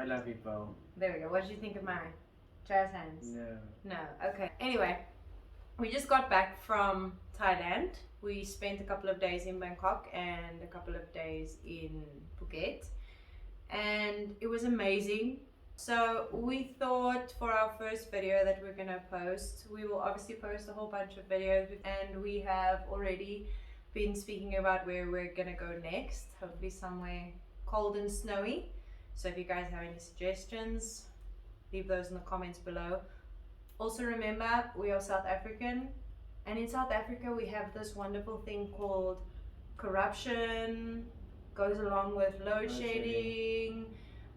love you, Paul. There we go. What did you think of my jazz hands? No. No. Okay. Anyway, we just got back from Thailand. We spent a couple of days in Bangkok and a couple of days in Phuket. And it was amazing. So we thought for our first video that we're gonna post, we will obviously post a whole bunch of videos, and we have already been speaking about where we're gonna go next, hopefully somewhere cold and snowy. So if you guys have any suggestions, leave those in the comments below. Also remember, we are South African, and in South Africa we have this wonderful thing called corruption, goes along with load shedding,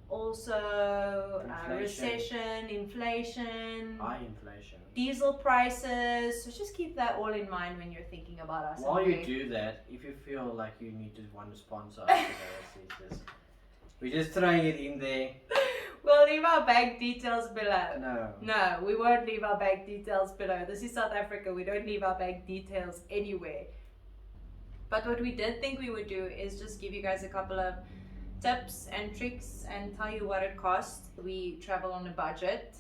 also recession, inflation, high inflation, diesel prices. So just keep that all in mind when you're thinking about us. While you do that, if you feel like you need to want to sponsor us, we're just throwing it in there. We'll leave our bank details below. No, we won't leave our bank details below. This is South Africa. We don't leave our bank details anywhere. But what we did think we would do is just give you guys a couple of tips and tricks and tell you what it costs. We travel on a budget.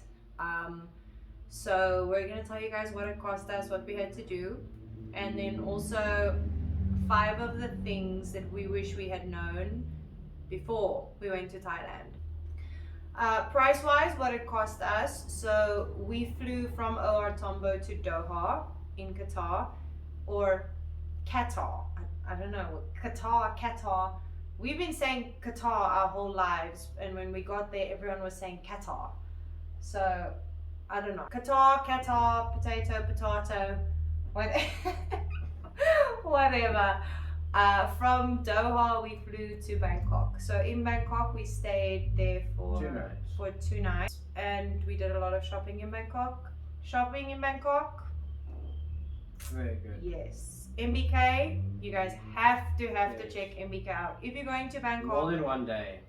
So we're going to tell you guys what it cost us, what we had to do, and then also 5 of the things that we wish we had known before we went to Thailand. Price wise, what it cost us. So we flew from OR Tambo to Doha in Qatar, or Qatar. I don't know, Qatar. We've been saying Qatar our whole lives, and when we got there, everyone was saying Qatar. So I don't know. Qatar, potato, whatever. From Doha, we flew to Bangkok. So in Bangkok, we stayed there for 2 nights, and we did a lot of shopping in Bangkok. Very good. Yes. MBK, you guys have to check MBK out. If you're going to Bangkok, more than one day,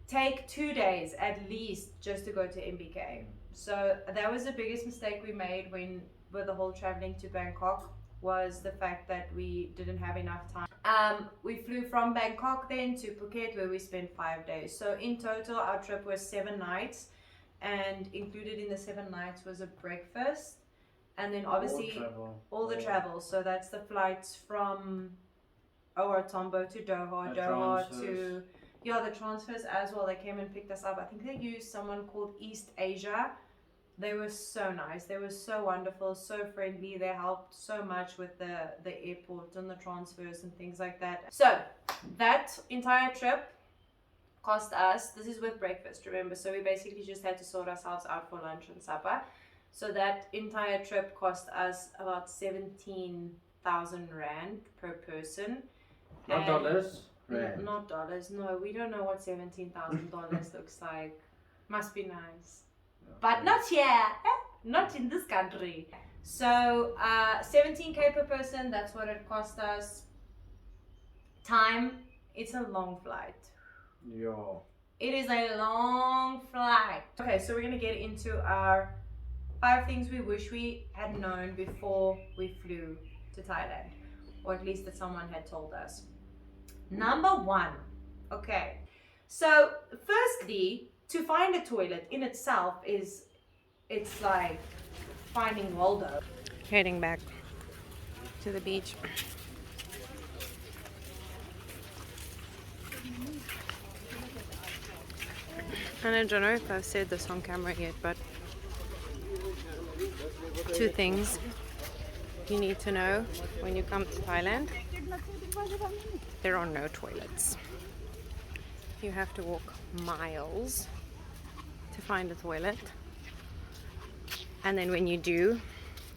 take 2 days at least just to go to MBK. So that was the biggest mistake we made with the whole traveling to Bangkok, was the fact that we didn't have enough time. We flew from Bangkok then to Phuket, where we spent 5 days. So in total, our trip was 7 nights, and included in the 7 nights was a breakfast. And then obviously all the travel. So that's the flights from OR Tambo to Doha, to the transfers as well. They came and picked us up. I think they used someone called East Asia. They were so nice. They were so wonderful, so friendly. They helped so much with the airport and the transfers and things like that. So that entire trip cost us, this is with breakfast, remember, so we basically just had to sort ourselves out for lunch and supper. So that entire trip cost us about 17,000 Rand per person. Not dollars? Rand. Not dollars, no. We don't know what $17,000 looks like. Must be nice. But not here. Not in this country. So 17K per person, that's what it cost us. Time, it's a long flight. Yo. It is a long flight. Okay, so we're going to get into our 5 things we wish we had known before we flew to Thailand, or at least that someone had told us. Number 1. Okay, so firstly, to find a toilet in itself it's like finding Waldo. Heading back to the beach. And I don't know if I've said this on camera yet, but 2 things you need to know when you come to Thailand. There are no toilets. You have to walk miles to find a toilet. And then when you do,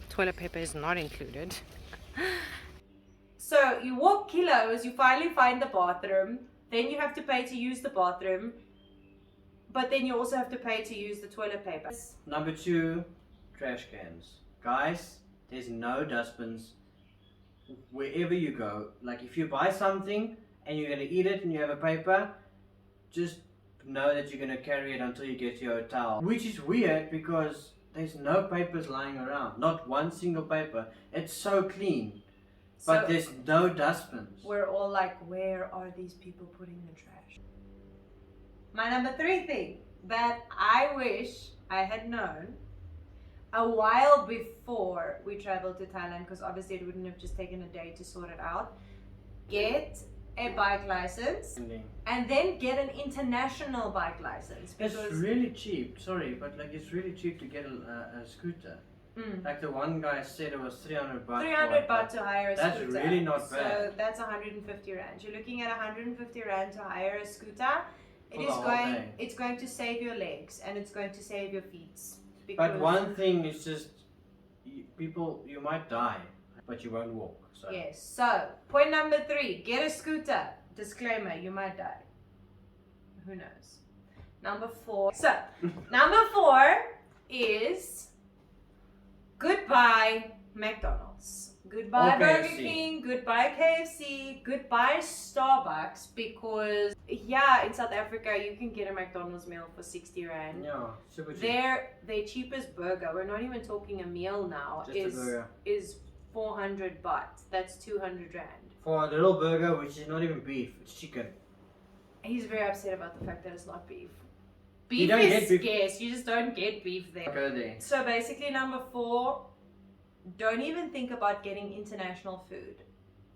toilet paper is not included. So you walk kilos, you finally find the bathroom, then you have to pay to use the bathroom, but then you also have to pay to use the toilet paper. Number 2, trash cans. Guys, there's no dustbins wherever you go. Like if you buy something and you're gonna eat it and you have a paper, just know that you're gonna carry it until you get to your hotel. Which is weird because there's no papers lying around. Not one single paper. It's so clean. But there's no dustbins. We're all like, where are these people putting the trash? My number 3 thing that I wish I had known a while before we traveled to Thailand, because obviously it wouldn't have just taken a day to sort it out. Get a bike license and then get an international bike license. It's really cheap, sorry, but like it's really cheap to get a scooter. Like the one guy said it was 300 baht. 300 baht to hire a that's scooter. That's really not bad. So that's 150 rand. You're looking at 150 rand to hire a scooter. It's going to save your legs and it's going to save your feet. But one thing is just, you might die, but you won't walk. So. Yes. So point number 3, get a scooter. Disclaimer: you might die. Who knows? Number 4. So number 4 is goodbye McDonald's. Goodbye Burger King, goodbye KFC, goodbye Starbucks, because in South Africa you can get a McDonald's meal for 60 rand. Yeah, super cheap. Their cheapest burger, we're not even talking a meal now, is 400 baht. That's 200 rand. For a little burger, which is not even beef, it's chicken. He's very upset about the fact that it's not beef. Beef is scarce, you just don't get beef there. Go there. So basically number 4, don't even think about getting international food.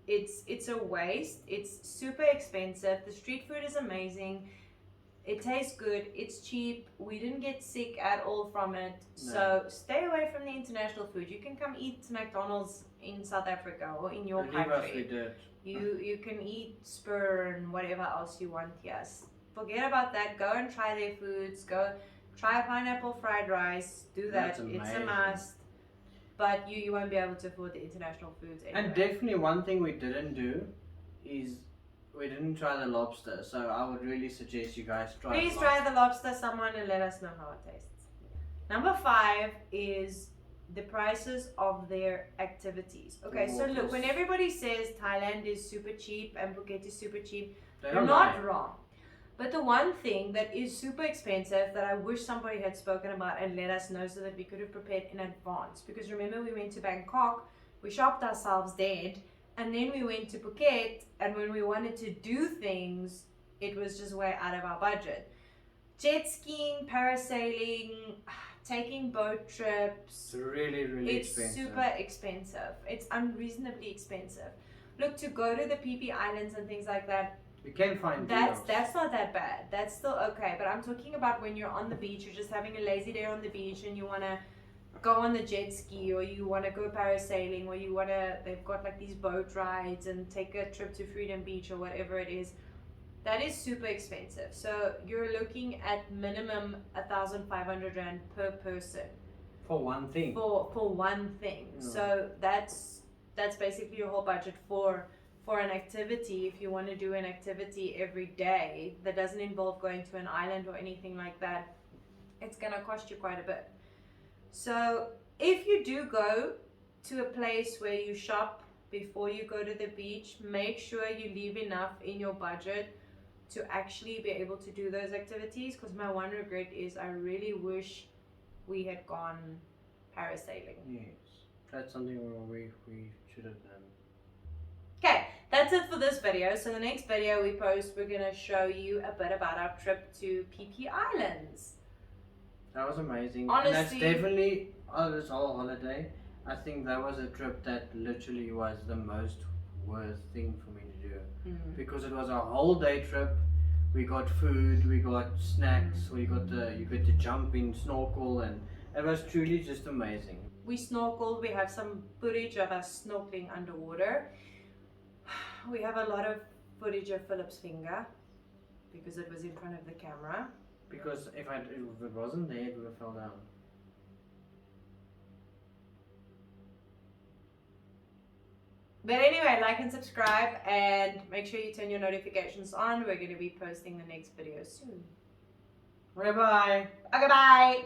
It's a waste. It's super expensive. The street food is amazing. It tastes good. It's cheap. We didn't get sick at all from it. No. So stay away from the international food. You can come eat McDonald's in South Africa or in your country. You can eat Spur and whatever else you want. Yes. Forget about that. Go and try their foods. Go try pineapple fried rice. Do that. It's a must. But you won't be able to afford the international foods anyway. And definitely one thing we didn't do is we didn't try the lobster. So I would really suggest you guys try Please try the lobster, someone, and let us know how it tastes. Number 5 is the prices of their activities. Okay, so look, when everybody says Thailand is super cheap and Phuket is super cheap, they're not wrong. But the one thing that is super expensive that I wish somebody had spoken about and let us know so that we could have prepared in advance. Because remember, we went to Bangkok, we shopped ourselves dead, and then we went to Phuket, and when we wanted to do things, it was just way out of our budget. Jet skiing, parasailing, taking boat trips. It's really expensive. It's super expensive. It's unreasonably expensive. Look, to go to the PP Islands and things like that, you can find that's not that bad. That's still okay. But I'm talking about when you're on the beach, you're just having a lazy day on the beach and you want to go on the jet ski, or you want to go parasailing, or they've got like these boat rides and take a trip to Freedom Beach or whatever it is. That is super expensive. So you're looking at minimum 1,500 rand per person. For one thing. For one thing. Mm. So that's basically your whole budget for an activity. If you want to do an activity every day that doesn't involve going to an island or anything like that, it's going to cost you quite a bit. So if you do go to a place where you shop before you go to the beach, make sure you leave enough in your budget to actually be able to do those activities, because my one regret is I really wish we had gone parasailing. Yes, that's something we should have done. Okay, that's it for this video. So the next video we post, we're going to show you a bit about our trip to PP Islands. That was amazing. Honestly, and that's definitely, this whole holiday, I think that was a trip that literally was the most worth thing for me to do. Mm. Because it was a whole day trip. We got food, we got snacks, you got to jump in, snorkel, and it was truly just amazing. We snorkeled, we have some footage of us snorkeling underwater. We have a lot of footage of Philip's finger because it was in front of the camera. Because if it wasn't there, it would have fell down. But anyway, like and subscribe, and make sure you turn your notifications on. We're going to be posting the next video soon. Bye bye. Okay, bye.